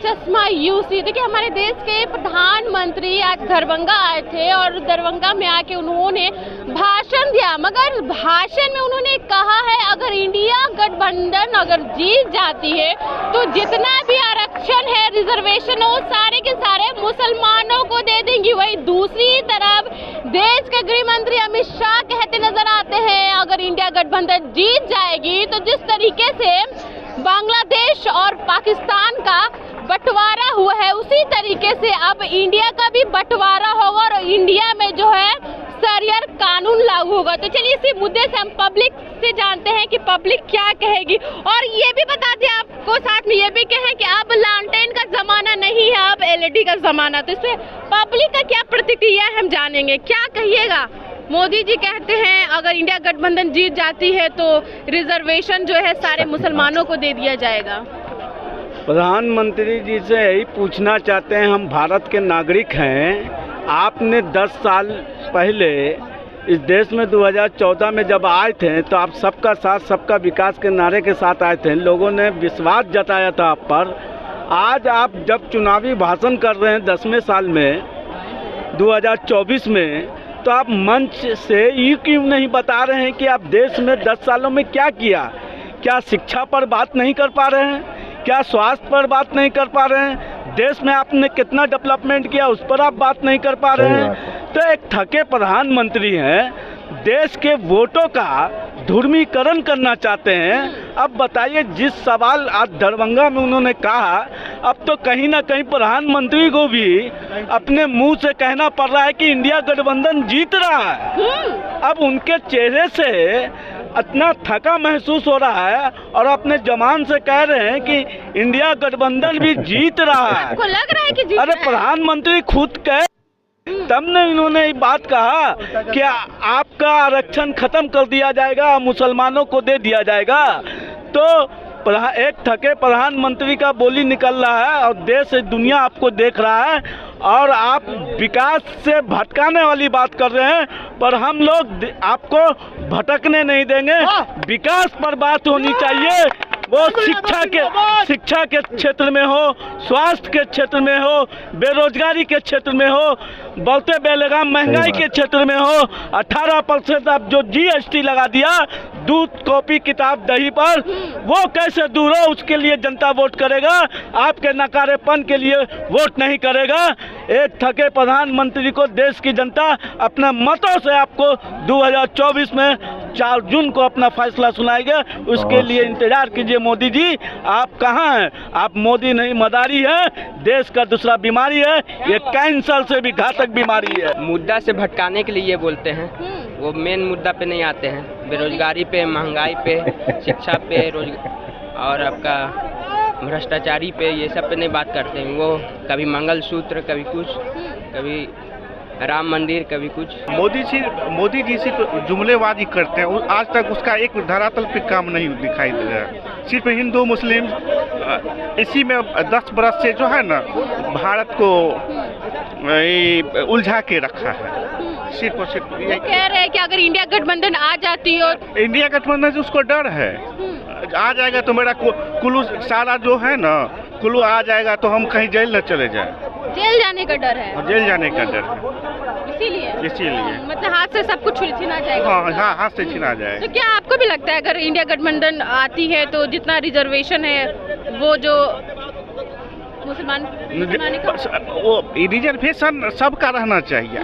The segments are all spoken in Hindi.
चश्मा यूसी। देखिए, हमारे देश के प्रधानमंत्री आज दरभंगा आए थे और दरभंगा में आके उन्होंने भाषण दिया, मगर भाषण में उन्होंने कहा है अगर इंडिया गठबंधन अगर जीत जाती है तो जितना भी आरक्षण है, रिजर्वेशन हो, सारे के सारे मुसलमानों को दे देंगी। वही दूसरी तरफ देश के गृह मंत्री अमित शाह कहते नजर आते हैं अगर इंडिया गठबंधन जीत जाएगी तो जिस तरीके से बांग्लादेश और पाकिस्तान का बंटवारा हुआ है उसी तरीके से अब इंडिया का भी बंटवारा होगा और इंडिया में जो है शरियर कानून लागू होगा। तो चलिए इसी मुद्दे से हम पब्लिक से जानते हैं कि पब्लिक क्या कहेगी और ये भी बता दें आपको, साथ में ये भी कहें कि अब लालटेन का जमाना नहीं है, अब एलईडी का जमाना। तो इसमें पब्लिक का क्या प्रतिक्रिया है हम जानेंगे, क्या कहिएगा। मोदी जी कहते हैं अगर इंडिया गठबंधन जीत जाती है तो रिजर्वेशन जो है सारे मुसलमानों को दे दिया जाएगा। प्रधानमंत्री जी से यही पूछना चाहते हैं, हम भारत के नागरिक हैं। आपने 10 साल पहले इस देश में 2014 में जब आए थे तो आप सबका साथ सबका विकास के नारे के साथ आए थे, लोगों ने विश्वास जताया था आप पर। आज आप जब चुनावी भाषण कर रहे हैं 10वें साल में 2024 में, तो आप मंच से ये क्यों नहीं बता रहे हैं कि आप देश में 10 सालों में क्या किया? क्या शिक्षा पर बात नहीं कर पा रहे हैं? क्या स्वास्थ्य पर बात नहीं कर पा रहे हैं? देश में आपने कितना डेवलपमेंट किया उस पर आप बात नहीं कर पा रहे हैं? तो एक थके प्रधानमंत्री हैं, देश के वोटों का ध्रुवीकरण करना चाहते हैं। अब बताइए, जिस सवाल आज दरभंगा में उन्होंने कहा, अब तो कहीं ना कहीं प्रधानमंत्री को भी अपने मुंह से कहना पड़ रहा है कि इंडिया गठबंधन जीत रहा है। अब उनके चेहरे से इतना थका महसूस हो रहा है और अपने जवान से कह रहे हैं कि इंडिया गठबंधन भी जीत रहा है। आपको लग रहा है कि जीत अरे रहा है? प्रधानमंत्री खुद कहे, तब ने इन्होंने ये बात कहा कि आपका आरक्षण खत्म कर दिया जाएगा, मुसलमानों को दे दिया जाएगा। तो एक थके प्रधानमंत्री का बोली निकल रहा है और देश दुनिया आपको देख रहा है और आप विकास से भटकाने वाली बात कर रहे हैं, पर हम लोग आपको भटकने नहीं देंगे। विकास पर बात होनी चाहिए, वो शिक्षा के क्षेत्र में हो, स्वास्थ्य के क्षेत्र में हो, बेरोजगारी के क्षेत्र में हो, बढ़ते बेलगाम महंगाई के क्षेत्र में हो। 18% आप जो GST लगा दिया दूध कॉपी किताब दही पर, वो कैसे दूर हो? उसके लिए जनता वोट करेगा, आपके नकारेपन के लिए वोट नहीं करेगा। एक थके प्रधानमंत्री को देश की जनता अपने मतों से आपको 2024 में 4 जून को अपना फैसला सुनाएगा। उसके लिए इंतजार कीजिए। मोदी जी आप कहाँ हैं? आप मोदी नहीं, मदारी है। देश का दूसरा बीमारी है, ये कैंसर से भी घातक बीमारी है। मुद्दा से भटकाने के लिए ये बोलते हैं, वो मेन मुद्दा पे नहीं आते हैं। बेरोजगारी पे, महंगाई पे, शिक्षा पे, और आपका भ्रष्टाचारी पे, ये सब पे नहीं बात करते हैं। वो कभी मंगलसूत्र, कभी कुछ, कभी राम मंदिर, कभी कुछ। मोदी जी सिर्फ जुमलेबाजी करते हैं, आज तक उसका एक धरातल पे काम नहीं दिखाई दे रहा है। सिर्फ हिंदू मुस्लिम इसी में 10 बरस से जो है ना भारत को उलझा के रखा है। सिर्फ और सिर्फ ये कह रहे हैं कि अगर इंडिया गठबंधन आ जाती हो, इंडिया गठबंधन से उसको डर है, आ जाएगा तो मेरा कुल्लू सारा जो है ना कुल्लू आ जाएगा तो हम कहीं जेल न चले जाए। जेल जाने का डर है? जेल जाने का डर है, इसीलिए मतलब हाथ से सब कुछ छिना जाएगा। हाँ, हाथ से छिना जाएगा। तो क्या आपको भी लगता है अगर इंडिया गठबंधन आती है तो जितना रिजर्वेशन है वो जो मुसलमान वो रिजर्वेशन सबका रहना चाहिए।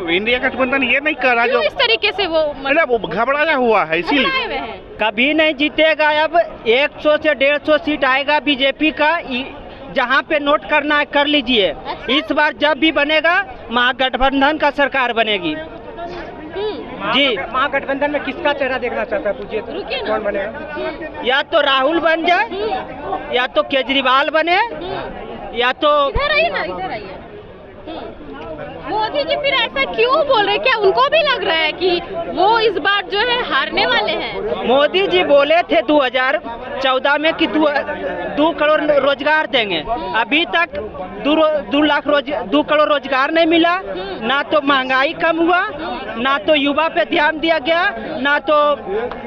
इंडिया गठबंधन ये नहीं कर रहा जो इस तरीके से वो घबराया हुआ है, इसीलिए कभी नहीं जीतेगा। अब 100 से 150 सीट आएगा बीजेपी का, जहाँ पे नोट करना है कर लीजिए। अच्छा? इस बार जब भी बनेगा महागठबंधन का सरकार बनेगी। जी, महागठबंधन में किसका चेहरा देखना चाहता है पूछिए तो? कौन बनेगा? या तो राहुल बन जाए, या तो केजरीवाल बने, या तो इधर आइए। मोदी जी फिर ऐसा क्यों बोल रहे हैं? क्या उनको भी लग रहा है कि वो इस बार जो है हारने वाले हैं? मोदी जी बोले थे 2014 में कि 2 करोड़ रोजगार देंगे। अभी तक 2 करोड़ रोजगार नहीं मिला। ना तो महंगाई कम हुआ, ना तो युवा पे ध्यान दिया गया, ना तो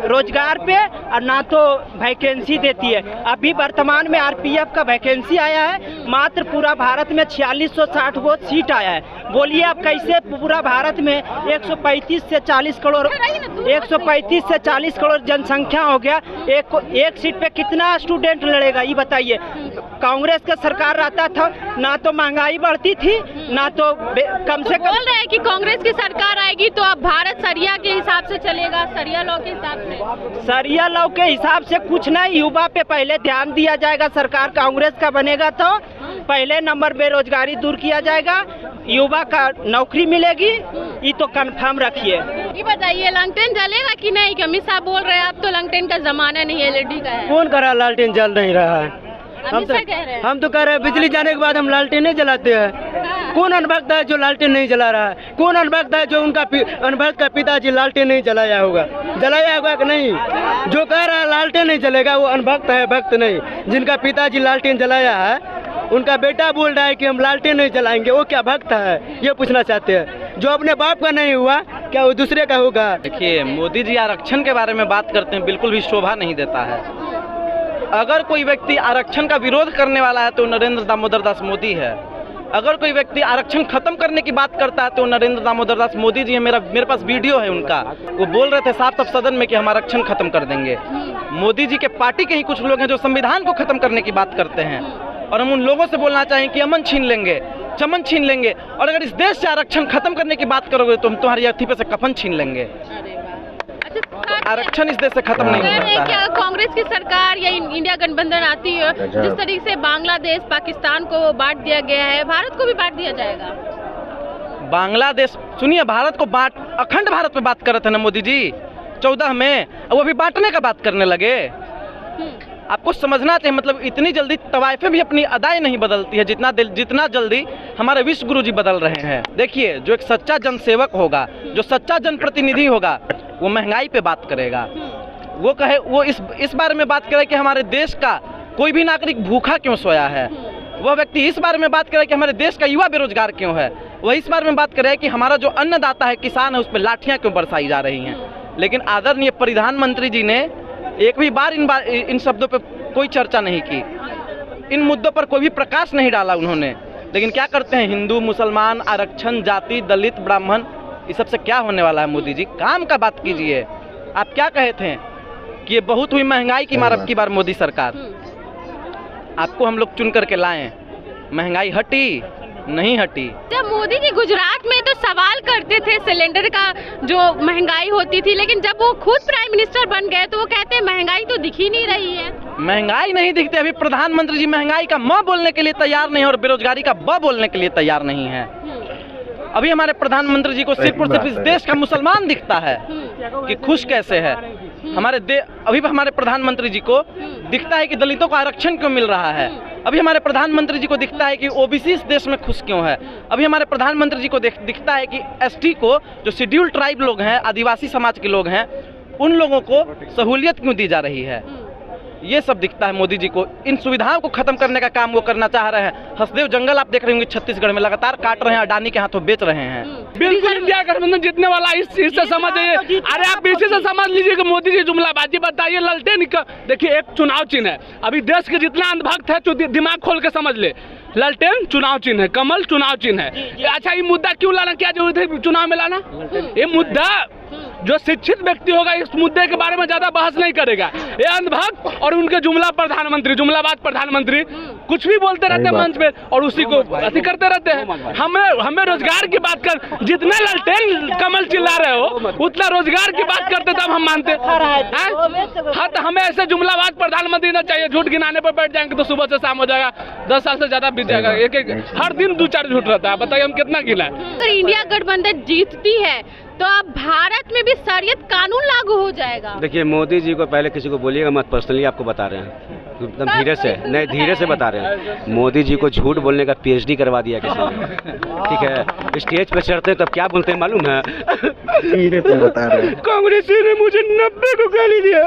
रोजगार पे, और ना तो वैकेंसी देती है। अभी वर्तमान में आरपीएफ का वैकेंसी आया है, मात्र पूरा भारत में 4660 वो सीट आया है। बोलिए आप कैसे पूरा भारत में 135 से 40 करोड़ जनसंख्या हो गया, एक सीट पे कितना स्टूडेंट लड़ेगा ये बताइए। कांग्रेस का सरकार रहता था, ना तो महंगाई बढ़ती थी, ना तो कम से कम। बोल रहे हैं कि कांग्रेस की सरकार आएगी तो अब भारत सरिया के हिसाब से चलेगा, सरिया लॉ के हिसाब से। सरिया लॉ के हिसाब से कुछ नहीं, युवा पे पहले ध्यान दिया जाएगा। सरकार कांग्रेस का बनेगा तो पहले नंबर बेरोजगारी दूर किया जाएगा, युवा का नौकरी मिलेगी, ये तो कंफर्म रखिए। ये बताइए लालटेन जलेगा कि नहीं? अमित शाह बोल रहे हैं अब तो लालटेन का जमाना नहीं है, एलईडी का है। कौन कह रहा लालटेन जल नहीं रहा है? अमित शाह कह रहे हैं। हम तो कह रहे हैं बिजली जाने के बाद हम लालटेन नहीं जलाते हैं। कौन अनभक्त है जो लालटेन नहीं जला रहा है? कौन अनभक्त है जो उनका अनभक्त का पिताजी लालटेन नहीं जलाया होगा कि नहीं? जो कह रहा है लालटेन नहीं जलेगा वो अनभक्त है, भक्त नहीं। जिनका पिताजी लालटेन जलाया है उनका बेटा बोल रहा है कि हम लालटेन नहीं जलाएंगे, वो क्या भक्त है? ये पूछना चाहते हैं। जो अपने बाप का नहीं हुआ क्या वो दूसरे का होगा? देखिए, मोदी जी आरक्षण के बारे में बात करते हैं, बिल्कुल भी शोभा नहीं देता है। अगर कोई व्यक्ति आरक्षण का विरोध करने वाला है तो नरेंद्र दामोदर दास मोदी है। अगर कोई व्यक्ति आरक्षण खत्म करने की बात करता है तो नरेंद्र दामोदर दास मोदी जी है। मेरे पास वीडियो है उनका, वो बोल रहे थे साफ सदन में कि हम आरक्षण खत्म कर देंगे। मोदी जी के पार्टी के ही कुछ लोग हैं जो संविधान को खत्म करने की बात करते हैं, और हम उन लोगों से बोलना चाहें कि अमन छीन लेंगे, चमन छीन लेंगे, और अगर इस देश से आरक्षण खत्म करने की बात करोगे तो हम तुम्हारी अर्थी पे से कफन छीन लेंगे। आरक्षण इस देश से खत्म नहीं हो सकता है। क्या कांग्रेस की सरकार या इंडिया गठबंधन आती है, जिस तरीके से बांग्लादेश पाकिस्तान को बांट दिया गया है, भारत को भी बांट दिया जाएगा? बांग्लादेश सुनिए, भारत को बांट, अखंड भारत पे बात कर रहे थे ना मोदी जी 14 में, वो भी बांटने का बात करने लगे। आपको समझना चाहिए, मतलब इतनी जल्दी तवाइफें भी अपनी अदाएं नहीं बदलती है जितना जल्दी हमारे विश्व गुरु जी बदल रहे हैं। देखिए, जो एक सच्चा जनसेवक होगा, जो सच्चा जनप्रतिनिधि होगा, वो महंगाई पे बात करेगा। वो इस बारे में बात करे कि हमारे देश का कोई भी नागरिक भूखा क्यों सोया है। वह व्यक्ति इस बारे में बात करे कि हमारे देश का युवा बेरोजगार क्यों है। वह इस बारे में बात करे कि हमारा जो अन्नदाता है, किसान है, उस पर लाठियाँ क्यों बरसाई जा रही हैं। लेकिन आदरणीय प्रधानमंत्री जी ने एक भी बार इन शब्दों पे कोई चर्चा नहीं की, इन मुद्दों पर कोई भी प्रकाश नहीं डाला उन्होंने। लेकिन क्या करते हैं, हिंदू मुसलमान, आरक्षण, जाति, दलित, ब्राह्मण, इस सब से क्या होने वाला है? मोदी जी काम का बात कीजिए। आप क्या कहे थे कि ये बहुत हुई महंगाई की मार अब की बार मोदी सरकार, आपको हम लोग चुन करके लाएं, महंगाई हटी नहीं हटी। जब मोदी जी गुजरात में तो सवाल करते थे सिलेंडर का जो महंगाई होती थी, लेकिन जब वो खुद प्राइम मिनिस्टर बन गए तो वो कहते हैं महंगाई तो दिख ही नहीं रही है। महंगाई नहीं दिखती। अभी प्रधानमंत्री जी महंगाई का म बोलने के लिए तैयार नहीं है और बेरोजगारी का ब बोलने के लिए तैयार नहीं है। अभी हमारे प्रधानमंत्री जी को सिर्फ और सिर्फ इस देश का मुसलमान दिखता है कि खुश कैसे है। अभी हमारे प्रधानमंत्री जी को दिखता है कि दलितों को आरक्षण क्यों मिल रहा है। अभी हमारे प्रधानमंत्री जी को दिखता है कि ओबीसी इस देश में खुश क्यों है। अभी हमारे प्रधानमंत्री जी को दिखता है कि एसटी को, जो शेड्यूल्ड ट्राइब लोग हैं, आदिवासी समाज के लोग हैं, उन लोगों को सहूलियत क्यों दी जा रही है। ये सब दिखता है मोदी जी को। इन सुविधाओं को खत्म करने का काम वो करना चाह रहे हैं। हसदेव जंगल आप देख रहे होंगे छत्तीसगढ़ में लगातार काट रहे हैं, अडानी के हाथों बेच रहे हैं। बिल्कुल इंडिया गठबंधन जीतने वाला, इस चीज से समझ जाइए। अरे आप इसी से समझ लीजिए कि मोदी जी जुमलाबाजी बताइए। लालटेन का देखिए एक चुनाव चिन्ह है। अभी देश के जितना अंधभक्त है तो दिमाग खोल के समझ ले, लालटेन चुनाव चिन्ह है, कमल चुनाव चिन्ह है। अच्छा, ये मुद्दा क्यों लाना, क्या जरूरत है चुनाव में लाना? ये मुद्दा जो शिक्षित व्यक्ति होगा इस मुद्दे के बारे में ज्यादा बहस नहीं करेगा। ये अंधभक्त और उनके जुमलाबाज प्रधानमंत्री कुछ भी बोलते रहते हैं मंच पे और उसी को अति करते रहते हैं। हमें रोजगार की बात कर, जितना लालटेन कमल चिल्ला रहे हो उतना रोजगार की बात करते तब हम मानते हैं। हाँ, तो हमें ऐसे जुमलाबाज प्रधानमंत्री ना चाहिए। झूठ गिनाने पर बैठ जाएंगे तो सुबह से शाम हो जाएगा, 10 साल से ज्यादा बीत जाएगा। एक हर दिन 2-4 झूठ रहता है। बताइए हम कितना गिना है। अगर इंडिया गठबंधन जीतती है तो अब भारत में भी शरीयत कानून लागू हो जाएगा। देखिए, मोदी जी को पहले किसी को बोलिएगा मत, पर्सनली आपको बता रहे हैं। एकदम धीरे से, नहीं धीरे से बता रहे हैं। मोदी जी को झूठ बोलने का PhD करवा दिया किसी ने, ठीक है। स्टेज पे चढ़ते हैं तब क्या बोलते हैं मालूम है? धीरे से बता रहे हैं। कांग्रेसी ने मुझे 90 को गाली दिया,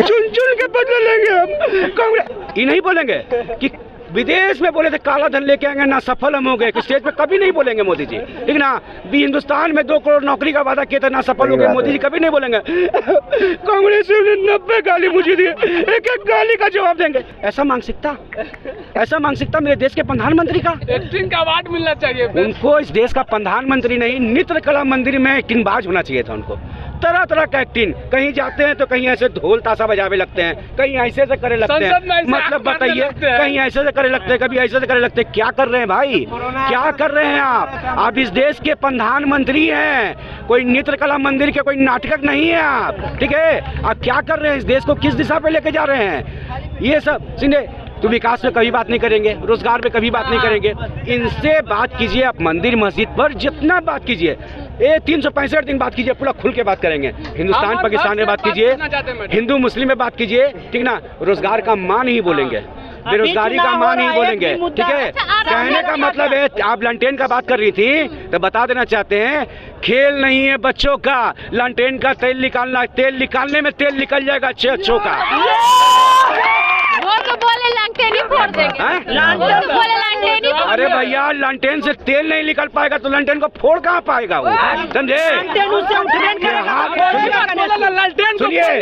चुन चुन के बदला लेंगे हम। कांग्रेस ये नहीं बोलेंगे कि विदेश में बोले थे काला धन लेके आएंगे, ना सफल हम हो गए। स्टेज पे कभी नहीं बोलेंगे मोदी जी, ठीक ना। भी हिंदुस्तान में 2 करोड़ नौकरी का वादा किया था, ना सफल हो गए। मोदी जी कभी नहीं बोलेंगे। कांग्रेसियों ने 90 गाली मुझे दी, एक एक गाली का जवाब देंगे। ऐसा मानसिकता, ऐसा मानसिकता मेरे देश के प्रधानमंत्री का। एक्टिंग का अवार्ड मिलना चाहिए उनको। इस देश का प्रधानमंत्री नहीं, नृत्य कला मंदिर में एक्टिंगबाज होना चाहिए था उनको। तरह तरह का एक्टिंग, कहीं जाते हैं तो कहीं ऐसे ढोल ताशा बजावे लगते हैं, कहीं ऐसे से करे लगते हैं। मतलब बताइए, कहीं ऐसे से करे लगते हैं, कभी ऐसे से करे लगते हैं। क्या कर रहे हैं भाई, क्या कर रहे हैं आप इस देश के प्रधानमंत्री हैं, कोई नृत्य कला मंदिर के कोई नाटक नहीं है आप, ठीक है। आप क्या कर रहे हैं, इस देश को किस दिशा पे लेके जा रहे हैं? ये सब सिंधे तो विकास पे कभी बात नहीं करेंगे, रोजगार पे कभी बात नहीं करेंगे। इनसे बात कीजिए आप, मंदिर मस्जिद पर जितना बात कीजिए, 365 दिन बात कीजिए, पूरा खुल के बात करेंगे। हिंदुस्तान पाकिस्तान में बात कीजिए, हिंदू मुस्लिम में बात कीजिए, ठीक ना। रोजगार का मान ही बोलेंगे, बेरोजगारी का मान ही बोलेंगे, ठीक है। कहने का मतलब है, आप लालटेन का बात कर रही थी तो बता देना चाहते हैं, खेल नहीं है बच्चों का। लालटेन का तेल निकालना, तेल निकालने में तेल निकल जाएगा अच्छों का। वो तो बोले लालटेन ही फोड़ देंगे, तो बोले लालटेन ही। अरे भैया, लालटेन से तेल नहीं निकल पाएगा तो लालटेन को फोड़ कहाँ पाएगा वो, समझे? सुनिए,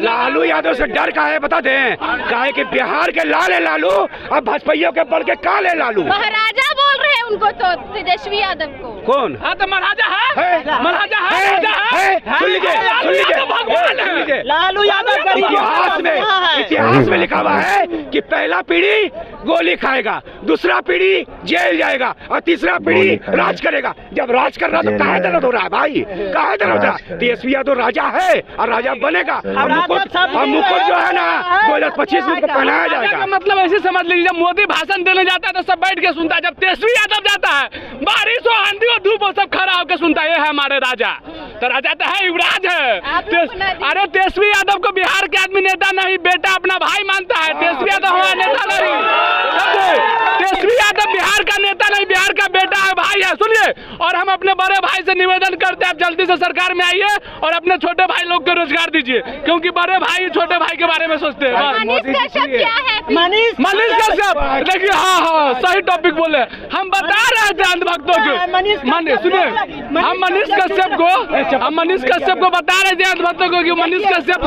लालू यादव से डर का है बता दें, काहे कि बिहार के लाल है लालू, अब भाजपाइयों के बढ़ के काले लालू। महाराजा बोल रहे हैं उनको तो, तेजस्वी यादव को। कौन? हाँ तो महाराजा है, महाराजा है। सुन लीजिए, लालू यादव इतिहास में लिखा हुआ है कि पहला पीढ़ी गोली खाएगा, दूसरा पीढ़ी जेल जाएगा और तीसरा पीढ़ी राज करेगा। जब राज कर रहा तो कहाँ दर्द हो रहा है भाई, कहाँ दर्द हो रहा है? तेजस्वी यादव राजा है और राजा बनेगा। और मुकुट जो है ना 2025 में पहनाया जाएगा। मतलब ऐसे समझ लीजिए, जब मोदी भाषण देने जाता है तो सब बैठ के सुनता है, जब तेजस्वी यादव जाता है बारिश हो आंधी हो धूप हो सब खड़ा होकर सुनता है, ये है हमारे राजा। तो राजा तो है, युवराज है। अरे तेजस्वी यादव को बिहार के आदमी नेता नहीं, बेटा अपना भाई मानता है। तेजस्वी यादव हमारा नेता नहीं, तेजस्वी यादव बिहार का नेता नहीं, बिहार का बेटा है, भाई है। सुनिए, और हम अपने बड़े भाई से निवेदन करते हैं, आप जल्दी से सरकार में आइए और अपने छोटे भाई लोग को रोजगार दीजिए, क्योंकि बड़े भाई छोटे भाई के बारे में सोचते हैं। मनीष कश्यप, देखिए, हाँ सही टॉपिक बोले। हम बता रहे थे अंधभक्तों को, सुनिए, हम मनीष कश्यप को बता रहे थे अंधभक्तों को कि मनीष कश्यप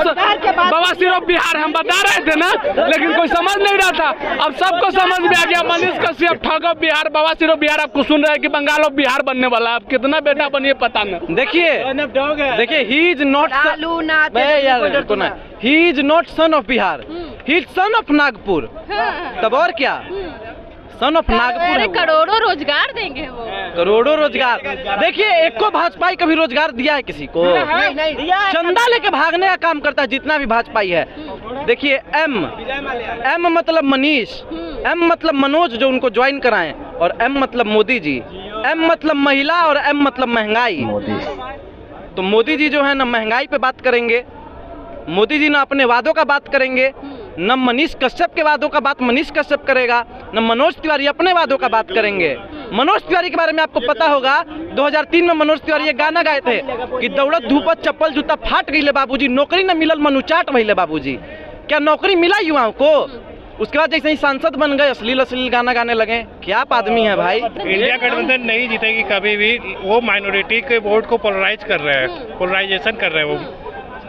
बवासीर ऑफ बिहार हम बता रहे थे ना, लेकिन कोई समझ नहीं रहा था। अब सबको समझ में आ गया, मनीष कश्यप ठग ऑफ बिहार, बवासीर ऑफ बिहार। आपको सुन रहे हैं कि बंगाल ऑफ बिहार बनने वाला। आप कितना बेटा बनिए पता नहीं। देखिए, he is not son of Bihar, he is son of Nagpur. तब और क्या, सन ऑफ नागपुर है। करोड़ों रोजगार देंगे वो, करोड़ों रोजगार। देखिए, एक को भाजपाई कभी रोजगार दिया है किसी को? चंदा लेके भागने का काम करता है जितना भी भाजपाई है। देखिए, एम मतलब मनीष, एम मतलब मनोज जो उनको ज्वाइन कराएं, और एम मतलब मोदी जी। एम मतलब महिला और एम मतलब महंगाई। तो मोदी जी जो है ना महंगाई पे बात करेंगे, मोदी जी ना अपने वादों का बात करेंगे, न मनीष कश्यप के वादों का बात मनीष कश्यप करेगा, न मनोज तिवारी अपने वादों का बात करेंगे। मनोज तिवारी के बारे में आपको पता होगा, 2003 में मनोज तिवारी एक गाना गाए थे कि दौड़त धूपत चप्पल जूता फाट गई ले बाबूजी, नौकरी न मिलल मनुचाट भइले बाबूजी। क्या नौकरी मिला युवाओं को? उसके बाद जैसे ही सांसद बन गए, अश्लील गाना गाने लगे। क्या आप आदमी है भाई? इंडिया गठबंधन नहीं जीतेगी कभी भी। वो माइनॉरिटी के वोट को पोलराइज कर रहे हैं, पोलराइजेशन कर रहे हैं वो।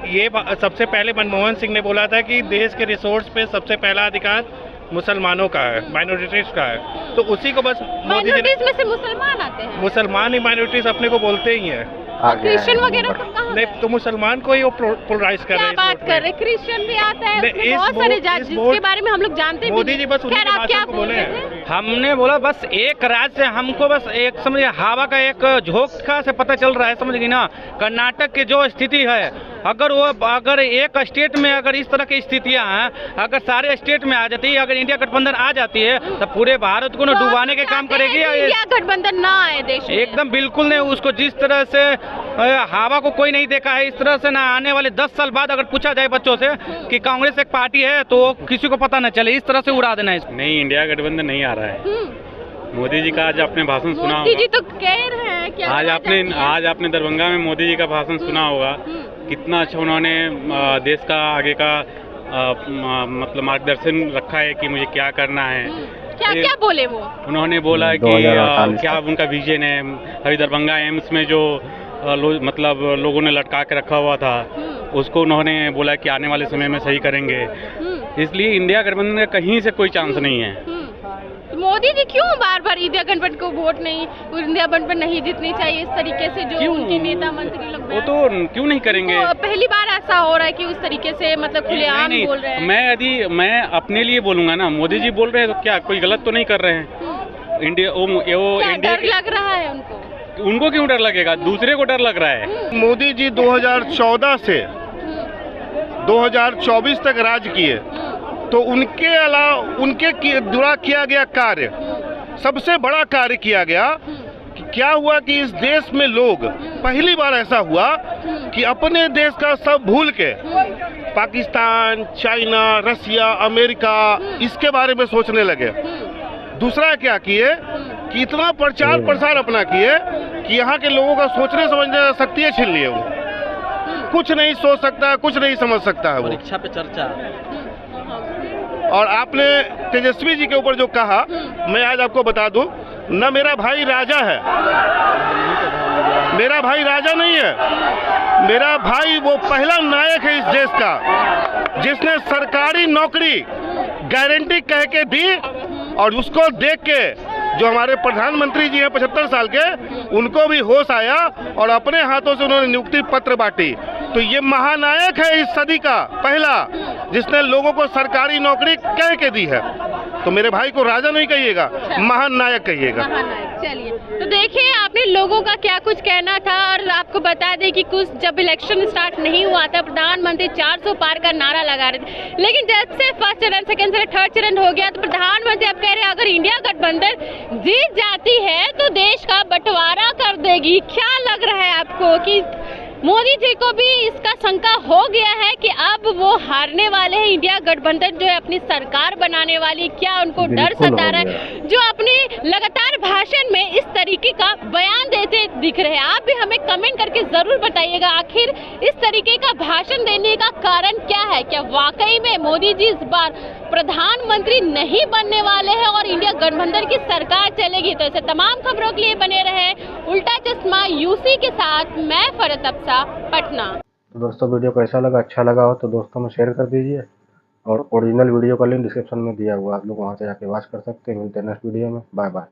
ये सबसे पहले मनमोहन सिंह ने बोला था कि देश के रिसोर्स पे सबसे पहला अधिकार मुसलमानों का है, माइनॉरिटीज का है। तो उसी को बस मोदी जी में से मुसलमान आते हैं, मुसलमान ही माइनॉरिटीज अपने को बोलते ही हैं। क्रिश्चियन वगैरह नहीं, तो मुसलमान को ही वो पोलराइज कर रहे हैं। बात कर रहे, क्रिश्चियन भी आता है, बहुत सारे जात जिसके बारे में हम लोग जानते हैं। मोदी जी बस उन्हीं के भाषण को बोले हैं। हमने बोला बस एक राज्य से हमको बस एक समझिए हवा का एक झोंका से पता चल रहा है, समझ गई ना। कर्नाटक की जो स्थिति है अगर एक स्टेट में अगर इस तरह की स्थितियां हैं, अगर सारे स्टेट में आ जाती है, अगर इंडिया गठबंधन आ जाती है तो पूरे भारत को न डुबाने के काम करेगी। इंडिया गठबंधन ना आए देश में। एकदम बिल्कुल नहीं। उसको जिस तरह से हवा को कोई नहीं देखा है, इस तरह से ना आने वाले 10 साल बाद अगर पूछा जाए बच्चों से कि कांग्रेस एक पार्टी है तो किसी को पता न चले, इस तरह से उड़ा देना है। नहीं, इंडिया गठबंधन नहीं आ रहा है। मोदी जी का आज आपने भाषण सुना होगा। मोदी जी तो कह रहे हैं कि आज आपने दरभंगा में मोदी जी का भाषण सुना होगा। कितना अच्छा उन्होंने देश का आगे का मतलब मार्गदर्शन रखा है कि मुझे क्या करना है। क्या क्या बोले वो? उन्होंने बोला कि क्या उनका विजन है। अभी दरभंगा एम्स में जो मतलब लोगों ने लटका के रखा हुआ था, उसको उन्होंने बोला कि आने वाले समय में सही करेंगे। इसलिए इंडिया गठबंधन का कहीं से कोई चांस नहीं है। मोदी जी क्यों बार बार इंडिया गठबंधन को वोट नहीं, इंडिया गठबंधन नहीं जीतनी चाहिए इस तरीके से जो उनके नेता मंत्री लोग वो तो क्यों नहीं करेंगे? तो पहली बार ऐसा हो रहा है कि उस तरीके से मतलब खुलेआम बोल रहे हैं। मैं अपने लिए बोलूंगा ना, मोदी जी बोल रहे हैं तो क्या कोई गलत तो नहीं कर रहे हैं? इंडिया डर लग रहा है उनको क्यों डर लगेगा? दूसरे को डर लग रहा है। मोदी जी 2014 से 2024 तक राज किए, तो उनके अलावा उनके द्वारा किया गया कार्य, सबसे बड़ा कार्य किया गया कि क्या हुआ कि इस देश में लोग पहली बार ऐसा हुआ कि अपने देश का सब भूल के पाकिस्तान, चाइना, रसिया, अमेरिका इसके बारे में सोचने लगे। दूसरा क्या किए कि इतना प्रचार प्रसार अपना किए कि यहाँ के लोगों का सोचने समझने का शक्ति छीन लिए। वो कुछ नहीं सोच सकता, कुछ नहीं समझ सकता है। वो परीक्षा पे चर्चा। और आपने तेजस्वी जी के ऊपर जो कहा, मैं आज आपको बता दूं, न मेरा भाई राजा है, मेरा भाई राजा नहीं है। मेरा भाई वो पहला नायक है इस देश का जिसने सरकारी नौकरी गारंटी कह के दी, और उसको देख के जो हमारे प्रधानमंत्री जी हैं 75 साल के, उनको भी होश आया और अपने हाथों से उन्होंने नियुक्ति पत्र बांटी। तो ये महानायक है इस सदी का पहला, जिसने लोगों को सरकारी नौकरी कह के दी है। तो मेरे भाई को राजा नहीं कहिएगा, महान नायक कहिएगा। चलिए, तो देखिए आपने लोगों का क्या कुछ कहना था। और आपको बता दें कि कुछ जब इलेक्शन स्टार्ट नहीं हुआ था, प्रधानमंत्री 400 पार का नारा लगा रहे थे, लेकिन जब से फर्स्ट चरण, सेकंड चरण, थर्ड चरण हो गया तो प्रधानमंत्री अब कह रहे हैं अगर इंडिया गठबंधन जीत जाती है तो देश का बंटवारा कर देगी। क्या लग रहा है आपको कि मोदी जी को भी इसका शंका हो गया है कि अब वो हारने वाले हैं, इंडिया गठबंधन जो है अपनी सरकार बनाने वाली? क्या उनको डर सता रहा है जो अपने लगातार भाषण में इस तरीके का बयान देते दिख रहे हैं? आप भी हमें कमेंट करके जरूर बताइएगा, आखिर इस तरीके का भाषण देने का कारण क्या है? क्या वाकई में मोदी जी इस बार प्रधानमंत्री नहीं बनने वाले हैं और इंडिया गठबंधन की सरकार चलेगी? तो ऐसे तमाम खबरों के लिए बने रहे उल्टा चश्मा यूसी के साथ। मैं फरत अफसा, पटना। तो दोस्तों वीडियो कैसा लगा? अच्छा लगा हो तो दोस्तों में शेयर कर दीजिए, और ओरिजिनल वीडियो का लिंक डिस्क्रिप्शन में दिया हुआ, आप लोग वहां से जाके वॉच कर सकते हैं। मिलते हैं नेक्स्ट वीडियो में। Bye bye.